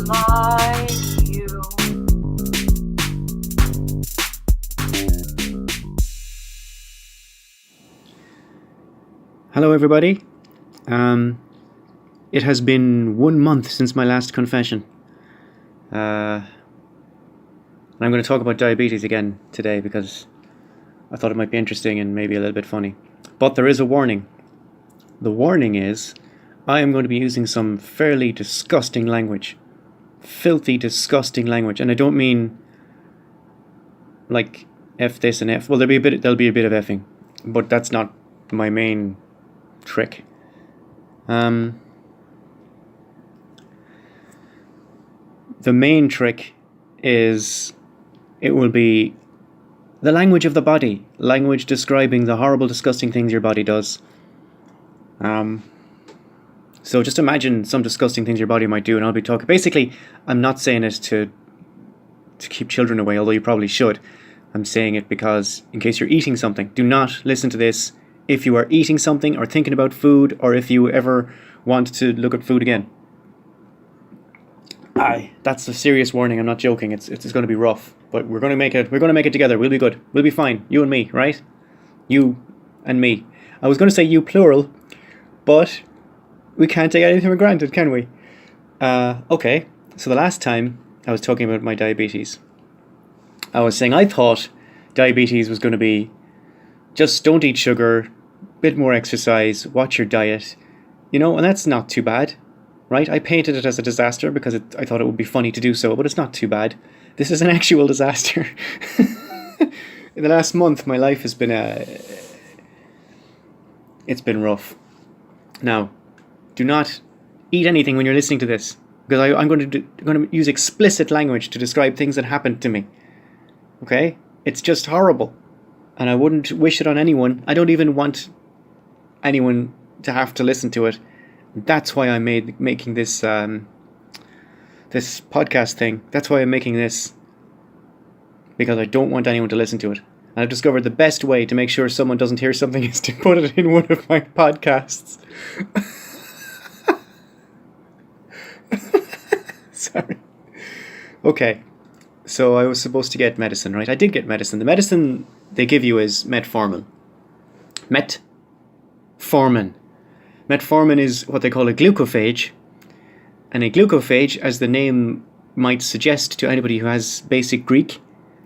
like you. Hello, everybody. It has been 1 month since my last confession. I'm going to talk about diabetes again today because I thought it might be interesting and maybe a little bit funny. But there is a warning. The warning is I am going to be using some fairly disgusting language. Filthy, disgusting language. And I don't mean like F this and F. Well, there'll be a bit of effing, but that's not my main trick. The main trick is it will be the language of the body, language describing the horrible, disgusting things your body does. So just imagine some disgusting things your body might do, and I'll be talking. Basically, I'm not saying it to keep children away, although you probably should. I'm saying it because in case you're eating something, do not listen to this if you are eating something or thinking about food, or if you ever want to look at food again. That's a serious warning. I'm not joking. It's going to be rough, but we're going to make it. We're going to make it together. We'll be good. We'll be fine. You and me, right? You and me. I was going to say you plural, but we can't take anything for granted, can we? Okay. So the last time I was talking about my diabetes, I was saying I thought diabetes was going to be just don't eat sugar, bit more exercise, watch your diet, and that's not too bad, right? I painted it as a disaster because I thought it would be funny to do so, but it's not too bad. This is an actual disaster. In the last month, my life has been it's been rough. Now, do not eat anything when you're listening to this, because I'm going to use explicit language to describe things that happened to me. Okay? It's just horrible. And I wouldn't wish it on anyone. I don't even want anyone to have to listen to it. That's why I'm making this this podcast thing. That's why I'm making this. Because I don't want anyone to listen to it. And I've discovered the best way to make sure someone doesn't hear something is to put it in one of my podcasts. Sorry. Okay. So I was supposed to get medicine, right? I did get medicine. The medicine they give you is metformin. Metformin. Metformin is what they call a glucophage. And a glucophage, as the name might suggest to anybody who has basic Greek,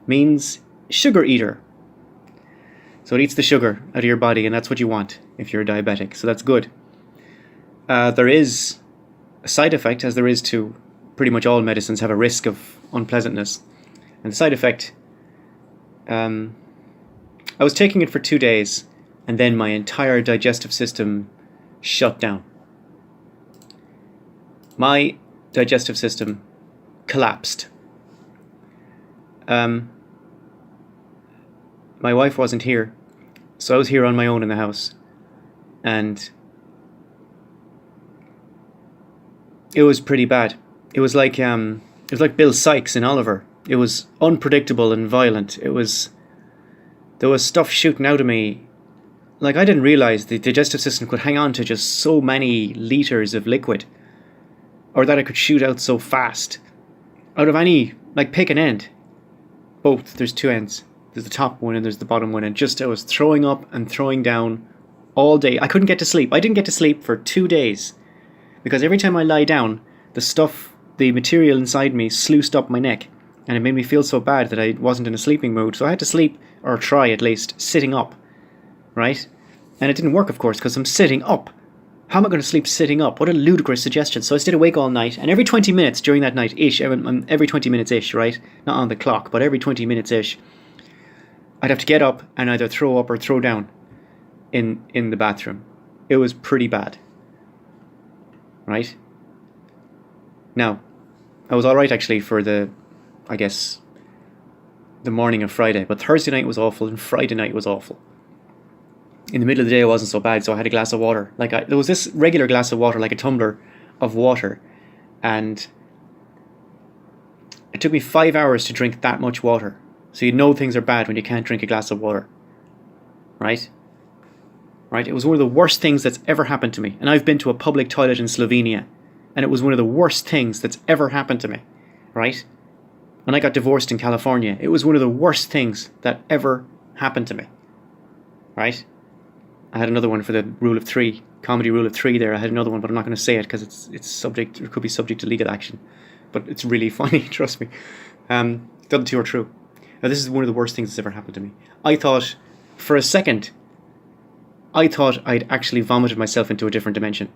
means sugar eater. So it eats the sugar out of your body, and that's what you want if you're a diabetic. So that's good. There is a side effect, as there is to pretty much all medicines, have a risk of unpleasantness. And the side effect, I was taking it for 2 days, and then my entire digestive system shut down. My digestive system collapsed. My wife wasn't here, so I was here on my own in the house, and it was pretty bad. It was like Bill Sikes in Oliver. It was unpredictable and violent. There was stuff shooting out of me. Like, I didn't realize the digestive system could hang on to just so many liters of liquid, or that it could shoot out so fast. Out of any, pick an end. Both. There's two ends. There's the top one and there's the bottom one. And just I was throwing up and throwing down all day. I couldn't get to sleep. I didn't get to sleep for 2 days because every time I lie down, the material inside me sluiced up my neck, and it made me feel so bad that I wasn't in a sleeping mood. So I had to sleep, or try at least, sitting up, right? And it didn't work, of course, because I'm sitting up. How am I going to sleep sitting up? What a ludicrous suggestion. So I stayed awake all night, and every 20 minutes during that night-ish, every 20 minutes-ish, right? Not on the clock, but every 20 minutes-ish, I'd have to get up and either throw up or throw down in the bathroom. It was pretty bad, right? Now, I was alright actually for the morning of Friday, but Thursday night was awful and Friday night was awful. In the middle of the day it wasn't so bad, so I had a glass of water. There was this regular glass of water, like a tumbler of water, and it took me 5 hours to drink that much water. So you know things are bad when you can't drink a glass of water. Right? It was one of the worst things that's ever happened to me. And I've been to a public toilet in Slovenia, and it was one of the worst things that's ever happened to me, right? When I got divorced in California, it was one of the worst things that ever happened to me, right? I had another one for the rule of three, comedy rule of three there. I had another one, but I'm not going to say it because it could be subject to legal action. But it's really funny, trust me. The other two are true. Now, this is one of the worst things that's ever happened to me. I thought, for a second, I'd actually vomited myself into a different dimension.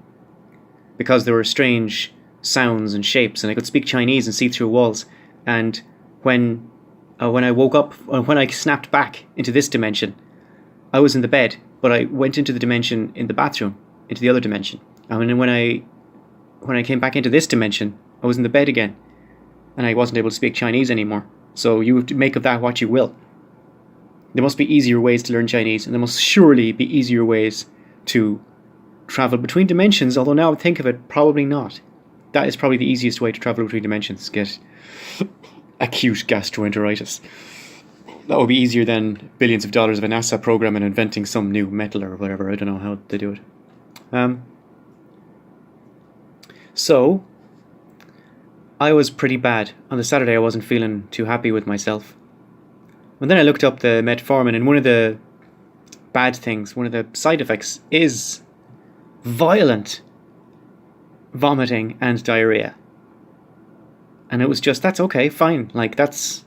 Because there were strange sounds and shapes, and I could speak Chinese and see through walls. And when I woke up, when I snapped back into this dimension, I was in the bed, but I went into the dimension in the bathroom, into the other dimension. And then when I came back into this dimension, I was in the bed again, and I wasn't able to speak Chinese anymore. So you have to make of that what you will. There must be easier ways to learn Chinese, and there must surely be easier ways to travel between dimensions, although now I think of it, probably not. That is probably the easiest way to travel between dimensions, get acute gastroenteritis. That would be easier than billions of dollars of a NASA program and inventing some new metal or whatever. I don't know how they do it. So, I was pretty bad. On the Saturday I wasn't feeling too happy with myself. And then I looked up the metformin, and one of the bad things, one of the side effects is violent vomiting and diarrhea. And it was just, that's okay, fine. Like, that's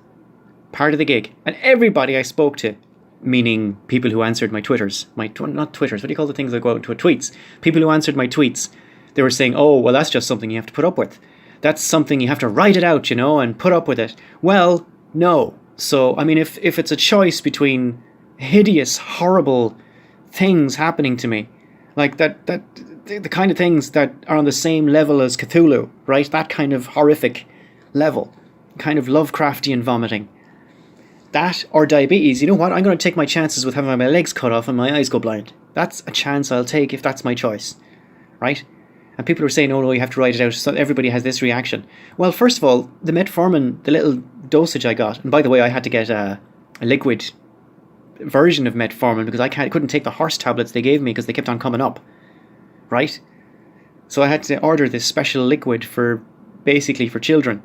part of the gig. And everybody I spoke to, meaning people who answered my Twitters, not Twitters, what do you call the things that go out into tweets? People who answered my tweets, they were saying, oh, well, that's just something you have to put up with. That's something you have to write it out, and put up with it. Well, no. So, I mean, if it's a choice between hideous, horrible things happening to me, like that the kind of things that are on the same level as Cthulhu, right? That kind of horrific level, kind of Lovecraftian vomiting. That or diabetes, you know what? I'm going to take my chances with having my legs cut off and my eyes go blind. That's a chance I'll take if that's my choice, right? And people are saying, oh no, you have to write it out, so everybody has this reaction. Well, first of all, the metformin, the little dosage I got, and by the way, I had to get a liquid version of metformin because I couldn't take the horse tablets they gave me because they kept on coming up, right? So I had to order this special liquid basically for children,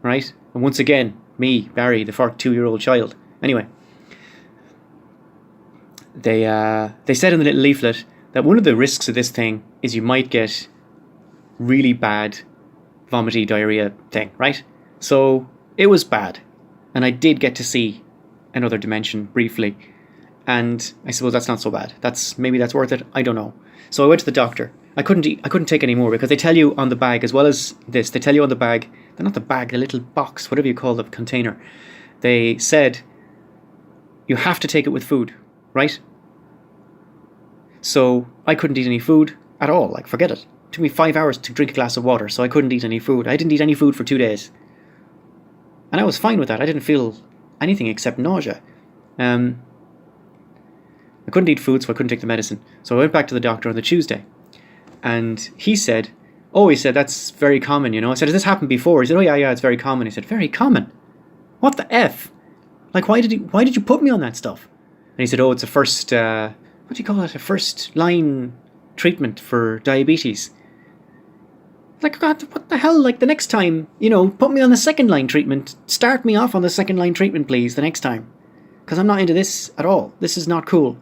right? And once again, me, Barry, the 42-year-old child. Anyway, they said in the little leaflet that one of the risks of this thing is you might get really bad vomity diarrhea thing, right? So it was bad, and I did get to see another dimension briefly, and I suppose that's not so bad. Maybe that's worth it. I don't know. So I went to the doctor. I couldn't take any more because they tell you on the bag, as well as this, they tell you on the bag, not the bag, the little box, whatever you call the container. They said you have to take it with food, right? So I couldn't eat any food at all. Like, forget it. It took me 5 hours to drink a glass of water, so I couldn't eat any food. I didn't eat any food for 2 days. And I was fine with that. I didn't feel anything except nausea. I couldn't eat food, so I couldn't take the medicine. So I went back to the doctor on the Tuesday. And he said, that's very common, I said, has this happened before? He said, oh yeah, it's very common. He said, very common? What the F? Like, why did you put me on that stuff? And he said, it's a first, what do you call it? A first line treatment for diabetes. Like, God, what the hell? Like, the next time, put me on the second line treatment. Start me off on the second line treatment, please, the next time. Because I'm not into this at all. This is not cool.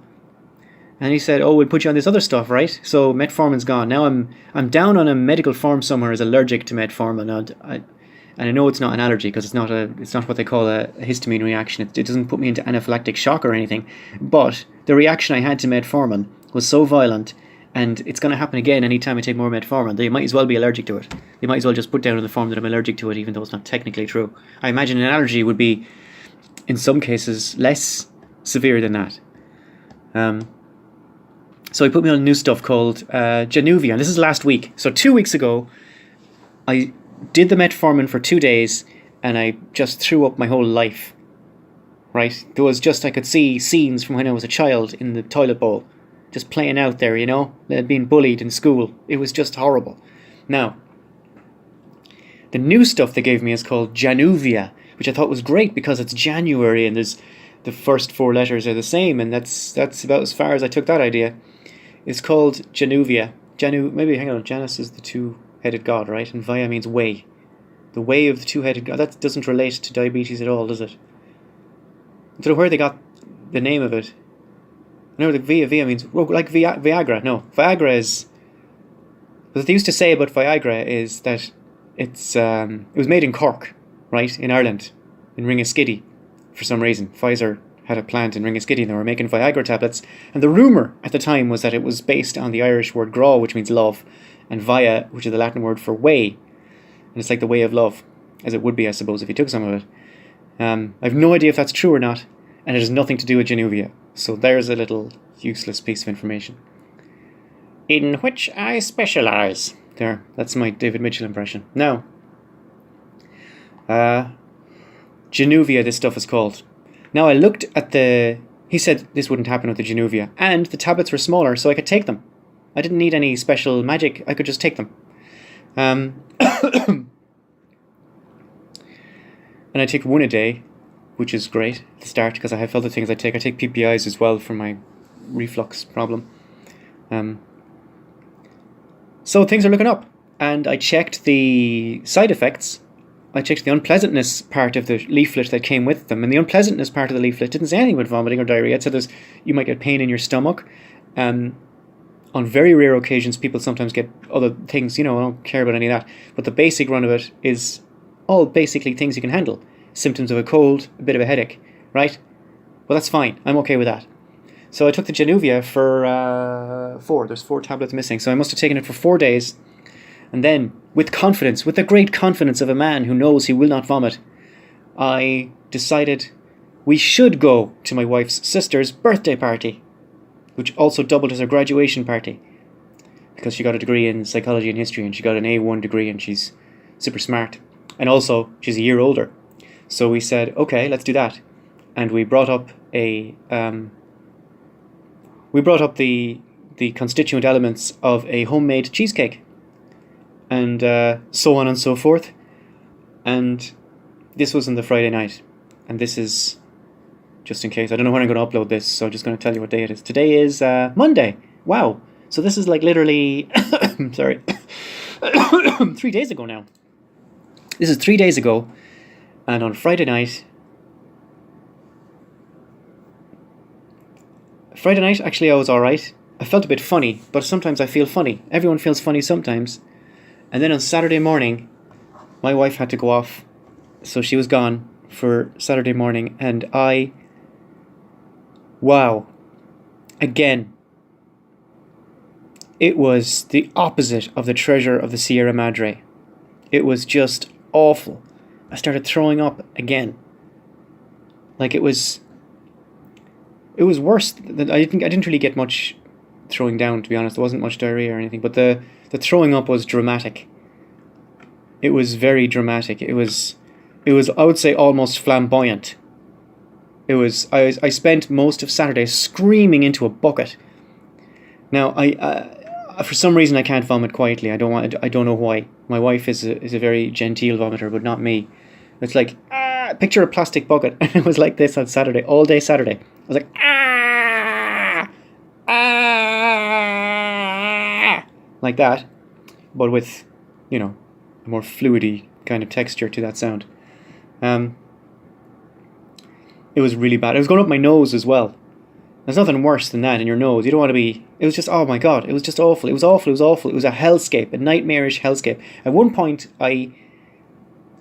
And he said, we'll put you on this other stuff, right? So metformin's gone. Now I'm down on a medical form somewhere as allergic to metformin. And I know it's not an allergy because it's not what they call a histamine reaction. It doesn't put me into anaphylactic shock or anything. But the reaction I had to metformin was so violent, and it's going to happen again anytime I take more metformin. They might as well be allergic to it. They might as well just put down in the form that I'm allergic to it, even though it's not technically true. I imagine an allergy would be, in some cases, less severe than that. So he put me on new stuff called Januvia, and this is last week. So 2 weeks ago, I did the metformin for 2 days, and I just threw up my whole life, right? There was just, I could see scenes from when I was a child in the toilet bowl, just playing out there, being bullied in school. It was just horrible. Now, the new stuff they gave me is called Januvia, which I thought was great because it's January, and there's the first 4 letters are the same, and that's about as far as I took that idea. It's called Januvia. Janus is the 2 two-headed god, right? And Vaya means way. The way of the two-headed god. That doesn't relate to diabetes at all, does it? I don't know where they got the name of it. I know that Via means, well, like Viagra. No, Viagra is... What they used to say about Viagra is that it was made in Cork, right, in Ireland, in Ringaskiddy, for some reason. Pfizer had a plant in Ringaskiddy and they were making Viagra tablets. And the rumour at the time was that it was based on the Irish word grá, which means love, and via, which is the Latin word for way. And it's like the way of love, as it would be, I suppose, if you took some of it. I have no idea if that's true or not, and it has nothing to do with Januvia. So there's a little useless piece of information. In which I specialise. There, that's my David Mitchell impression. Now, Januvia, this stuff is called. Now I looked at the... He said this wouldn't happen with the Januvia, and the tablets were smaller, so I could take them. I didn't need any special magic, I could just take them. And I take one a day, which is great at the start, because I have other things I take. I take PPIs as well for my reflux problem. So things are looking up, and I checked the side effects. I checked the unpleasantness part of the leaflet that came with them, and the unpleasantness part of the leaflet didn't say anything about vomiting or diarrhea. It said you might get pain in your stomach. On very rare occasions, people sometimes get other things, I don't care about any of that. But the basic run of it is all basically things you can handle. Symptoms of a cold, a bit of a headache, right? Well, that's fine. I'm okay with that. So I took the Januvia for 4. There's 4 tablets missing. So I must have taken it for 4 days. And then, with confidence, with the great confidence of a man who knows he will not vomit, I decided we should go to my wife's sister's birthday party, which also doubled as her graduation party, because she got a degree in psychology and history, and she got an A1 degree, and she's super smart. And also, she's a year older. So we said, okay, let's do that. And we brought up the constituent elements of a homemade cheesecake, and so on and so forth. And this was on the Friday night, and this is, just in case, I don't know when I'm going to upload this, so I'm just going to tell you what day it is. Today is Monday. Wow. So this is like literally, sorry, 3 days ago now. This is 3 days ago, and on Friday night, actually I was alright. I felt a bit funny, but sometimes I feel funny. Everyone feels funny sometimes. And then on Saturday morning, my wife had to go off, so she was gone for Saturday morning, and wow, again, it was the opposite of the treasure of the Sierra Madre. It was just awful. I started throwing up again. Like it was worse. I didn't really get much throwing down, to be honest. There wasn't much diarrhea or anything, but the throwing up was dramatic. It was very dramatic. It was I would say almost flamboyant. I spent most of Saturday screaming into a bucket. Now for some reason I can't vomit quietly. I don't know why. My wife is a very genteel vomiter, but not me. It's like picture a plastic bucket, and it was like this on Saturday, all day Saturday. I was like like that, but with a more fluidy kind of texture to that sound. It was really bad. It was going up my nose as well. There's nothing worse than that in your nose. You don't want to be... It was just, oh my God, it was just awful. It was awful. It was a hellscape, a nightmarish hellscape. At one point, I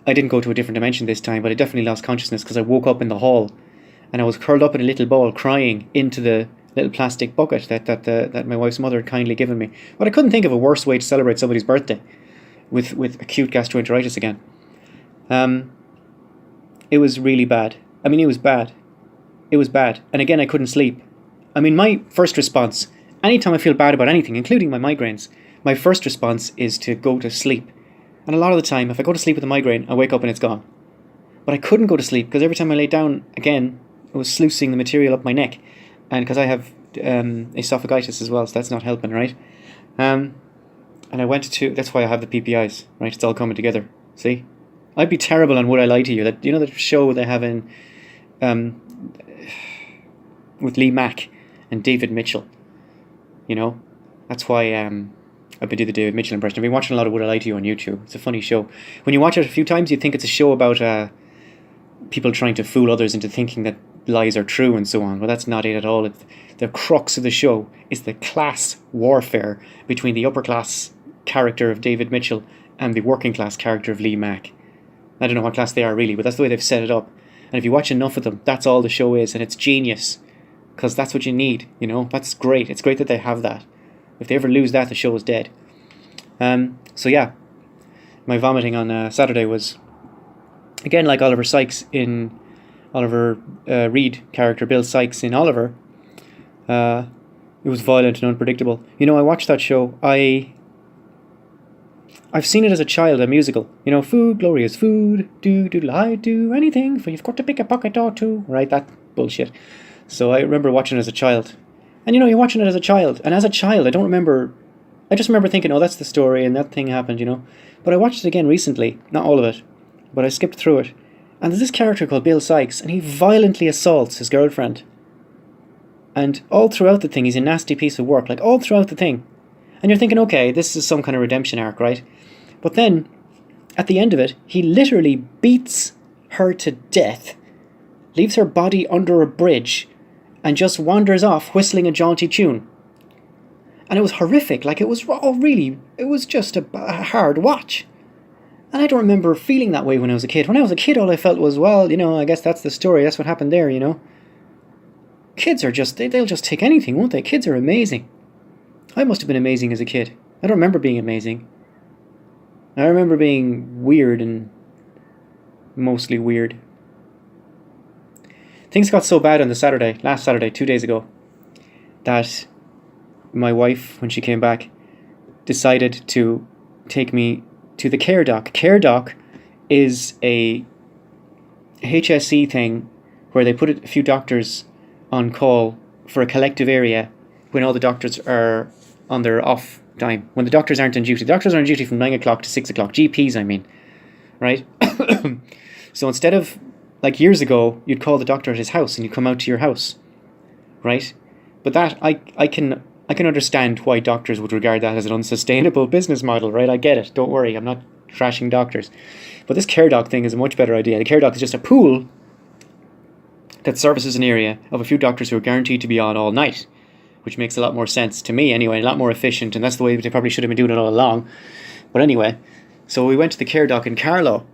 didn't go to a different dimension this time, but I definitely lost consciousness because I woke up in the hall and I was curled up in a little ball crying into the little plastic bucket that my wife's mother had kindly given me. But I couldn't think of a worse way to celebrate somebody's birthday with acute gastroenteritis again. It was really bad. I mean, it was bad. It was bad. And again, I couldn't sleep. I mean, my first response, anytime I feel bad about anything, including my migraines, my first response is to go to sleep. And a lot of the time, if I go to sleep with a migraine, I wake up and it's gone. But I couldn't go to sleep because every time I lay down again, it was sluicing the material up my neck. And because I have esophagitis as well, so that's not helping, right? And I went to, that's why I have the PPIs, right? It's all coming together. See? I'd be terrible on Would I Lie to You. That, you know the show they have in with Lee Mack and David Mitchell. That's why I've been doing the David Mitchell impression. I've been watching a lot of Would I Lie to You on YouTube. It's a funny show. When you watch it a few times, you think it's a show about people trying to fool others into thinking that lies are true and so on. Well, that's not it at all. The crux of the show is the class warfare between the upper class character of David Mitchell and the working class character of Lee Mack. I don't know what class they are really, but that's the way they've set it up. And if you watch enough of them, that's all the show is, and it's genius. Because that's what you need, you know? That's great. It's great that they have that. If they ever lose that, the show is dead. So yeah, my vomiting on Saturday was, again, like Oliver Sykes in Oliver Reed character, Bill Sykes in Oliver. It was violent and unpredictable. You know, I watched that show. I've seen it as a child, a musical. You know, food, glorious food. I do anything for you've got to pick a pocket or two. Right, that bullshit. So I remember watching it as a child. And you know, you're watching it as a child. And as a child, I just remember thinking, oh, that's the story and that thing happened, you know. But I watched it again recently. Not all of it. But I skipped through it. And there's this character called Bill Sykes, and he violently assaults his girlfriend. And all throughout the thing, he's a nasty piece of work. Like, all throughout the thing. And you're thinking, okay, this is some kind of redemption arc, right? But then, at the end of it, he literally beats her to death, leaves her body under a bridge, and just wanders off whistling a jaunty tune. And it was horrific. Like, it was just a hard watch. And I don't remember feeling that way when I was a kid. When I was a kid, all I felt was, well, you know, I guess that's the story. That's what happened there, you know. Kids are just, they'll just take anything, won't they? Kids are amazing. I must have been amazing as a kid. I don't remember being amazing. I remember being weird and mostly weird. Things got so bad on last Saturday, 2 days ago, that my wife, when she came back, decided to take me to the Care Doc. Care Doc is a HSE thing where they put a few doctors on call for a collective area when all the doctors are on their off time. When the doctors aren't on duty. The doctors are on duty from 9 o'clock to 6 o'clock. GPs, I mean. Right? So instead of, like years ago, you'd call the doctor at his house and you'd come out to your house. Right? But that, I can understand why doctors would regard that as an unsustainable business model, right? I get it. Don't worry. I'm not trashing doctors. But this Care Doc thing is a much better idea. The Care Doc is just a pool that services an area of a few doctors who are guaranteed to be on all night, which makes a lot more sense to me anyway, a lot more efficient, and that's the way they probably should have been doing it all along. But anyway, so we went to the Care Doc in Carlow,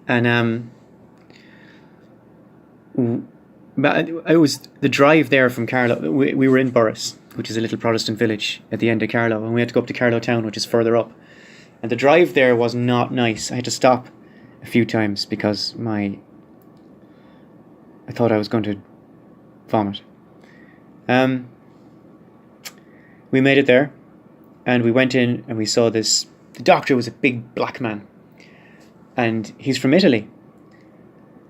and it was the drive there from Carlow. We were in Borris, which is a little Protestant village at the end of Carlow, and we had to go up to Carlow town, which is further up. And the drive there was not nice. I had to stop a few times because I thought I was going to vomit. We made it there, and we went in and we saw this. The doctor was a big black man, and he's from Italy.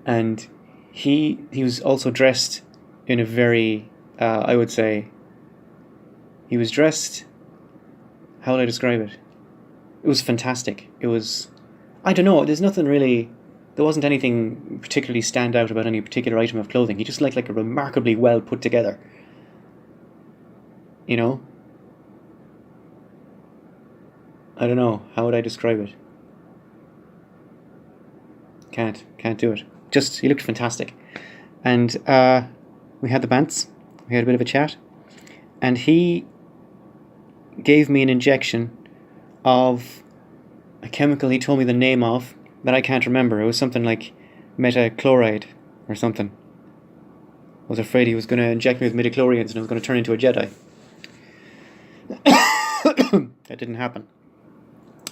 And he was also dressed in a very, I would say, he was dressed, how would I describe it? It was fantastic. It was, I don't know, there wasn't anything particularly stand out about any particular item of clothing. He just looked like a remarkably well put together, you know? I don't know, how would I describe it? Can't do it. Just, he looked fantastic. And we had the bants, we had a bit of a chat, and he gave me an injection of a chemical he told me the name of that I can't remember. It was something like metachloride or something. I was afraid he was going to inject me with midichlorians and I was going to turn into a Jedi. That didn't happen.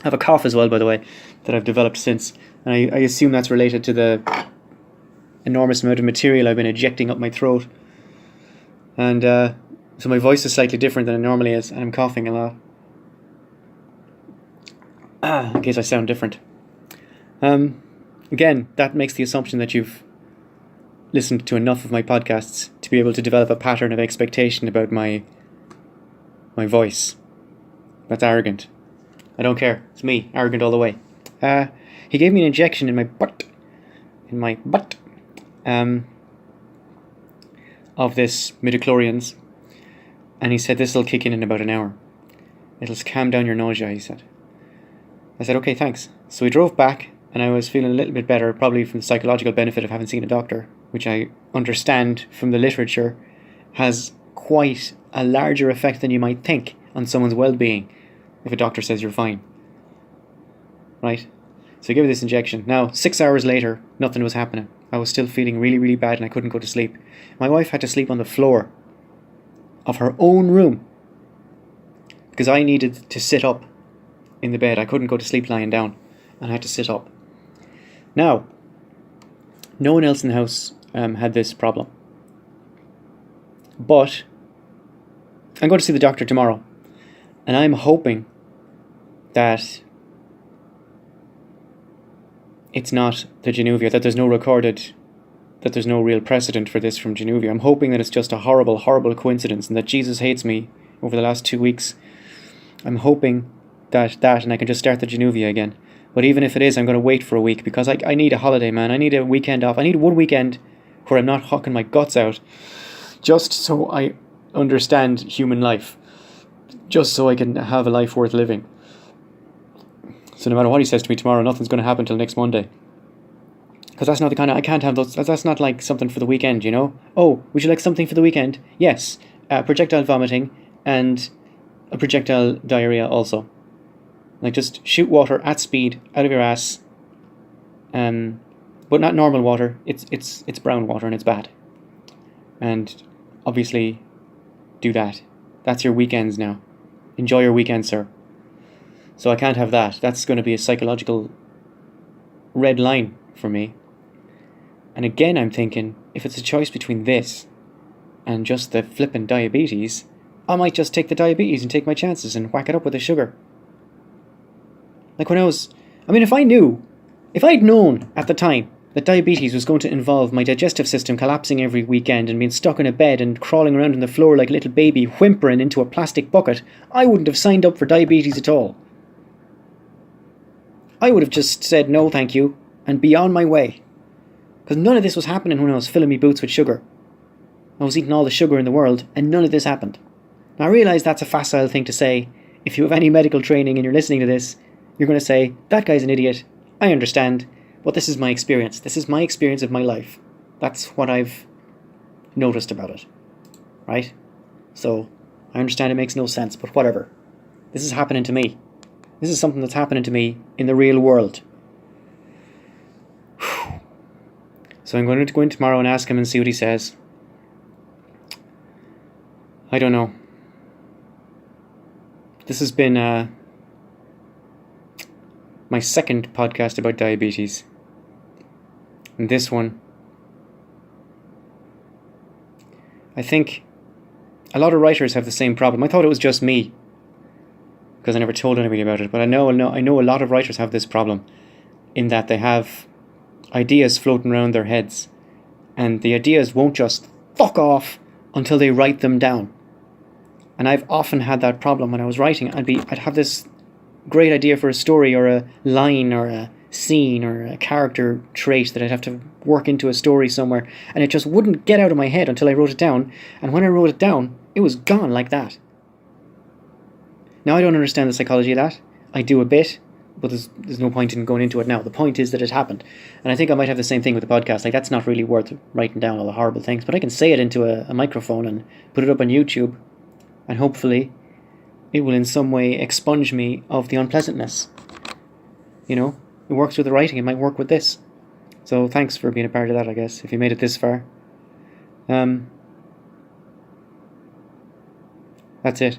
I have a cough as well, by the way, that I've developed since. And I assume that's related to the enormous amount of material I've been ejecting up my throat. And so my voice is slightly different than it normally is, and I'm coughing a lot. In case I sound different. Again, that makes the assumption that you've listened to enough of my podcasts to be able to develop a pattern of expectation about my voice. That's arrogant. I don't care. It's me, arrogant all the way. He gave me an injection in my butt, of this midichlorians, and he said this will kick in about an hour. It'll calm down your nausea, he said. I said, okay, thanks. So we drove back, and I was feeling a little bit better, probably from the psychological benefit of having seen a doctor, which I understand from the literature has quite a larger effect than you might think on someone's well-being if a doctor says you're fine. Right? So I gave her this injection. Now, 6 hours later, nothing was happening. I was still feeling really, really bad and I couldn't go to sleep. My wife had to sleep on the floor of her own room because I needed to sit up in the bed. I couldn't go to sleep lying down and I had to sit up. Now, no one else in the house had this problem. But I'm going to see the doctor tomorrow and I'm hoping that it's not the Januvia, that there's no real precedent for this from Januvia. I'm hoping that it's just a horrible, horrible coincidence and that Jesus hates me over the last 2 weeks. I'm hoping that and I can just start the Januvia again. But even if it is, I'm going to wait for a week because I need a holiday, man. I need a weekend off. I need 1 weekend where I'm not hucking my guts out just so I understand human life. Just so I can have a life worth living. So no matter what he says to me tomorrow, nothing's going to happen till next Monday. Because that's not the kind of... I can't have those... That's not like something for the weekend, you know? Oh, would you like something for the weekend? Yes. Projectile vomiting and a projectile diarrhea also. Like just shoot water at speed out of your ass. But not normal water. It's brown water and it's bad. And obviously do that. That's your weekends now. Enjoy your weekend, sir. So I can't have that. That's going to be a psychological red line for me. And again, I'm thinking, if it's a choice between this and just the flippin' diabetes, I might just take the diabetes and take my chances and whack it up with the sugar. Like when if I'd known at the time that diabetes was going to involve my digestive system collapsing every weekend and being stuck in a bed and crawling around on the floor like a little baby whimpering into a plastic bucket, I wouldn't have signed up for diabetes at all. I would have just said no thank you and be on my way. Because none of this was happening when I was filling me boots with sugar. I was eating all the sugar in the world and none of this happened. Now I realise that's a facile thing to say. If you have any medical training and you're listening to this, you're going to say, that guy's an idiot. I understand. But this is my experience. This is my experience of my life. That's what I've noticed about it. Right? So, I understand it makes no sense, but whatever. This is happening to me. This is something that's happening to me in the real world. So I'm going to go in tomorrow and ask him and see what he says. I don't know. This has been my second podcast about diabetes. And this one, I think a lot of writers have the same problem. I thought it was just me, because I never told anybody about it. But I know a lot of writers have this problem, in that they have ideas floating around their heads, and the ideas won't just fuck off until they write them down. And I've often had that problem when I was writing. I'd have this great idea for a story or a line or a scene or a character trait that I'd have to work into a story somewhere, and it just wouldn't get out of my head until I wrote it down. And when I wrote it down, it was gone like that. Now I don't understand the psychology of that. I do a bit, but there's no point in going into it now. The point is that it happened. And I think I might have the same thing with the podcast. Like, that's not really worth writing down all the horrible things, but I can say it into a microphone and put it up on YouTube, and hopefully it will in some way expunge me of the unpleasantness. You know, it works with the writing, it might work with this. So thanks for being a part of that, I guess, if you made it this far. That's it.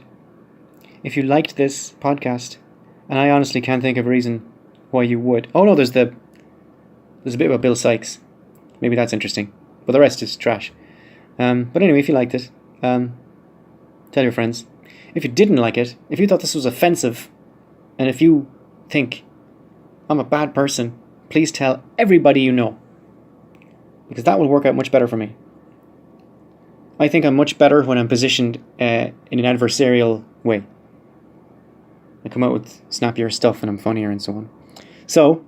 If you liked this podcast, and I honestly can't think of a reason why you would. Oh no, there's a bit about Bill Sykes. Maybe that's interesting. But the rest is trash. But anyway, if you liked it, tell your friends. If you didn't like it, if you thought this was offensive, and if you think I'm a bad person, please tell everybody you know. Because that will work out much better for me. I think I'm much better when I'm positioned in an adversarial way. I come out with snappier stuff and I'm funnier and so on. So,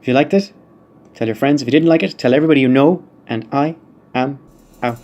if you liked it, tell your friends. If you didn't like it, tell everybody you know. And I am out.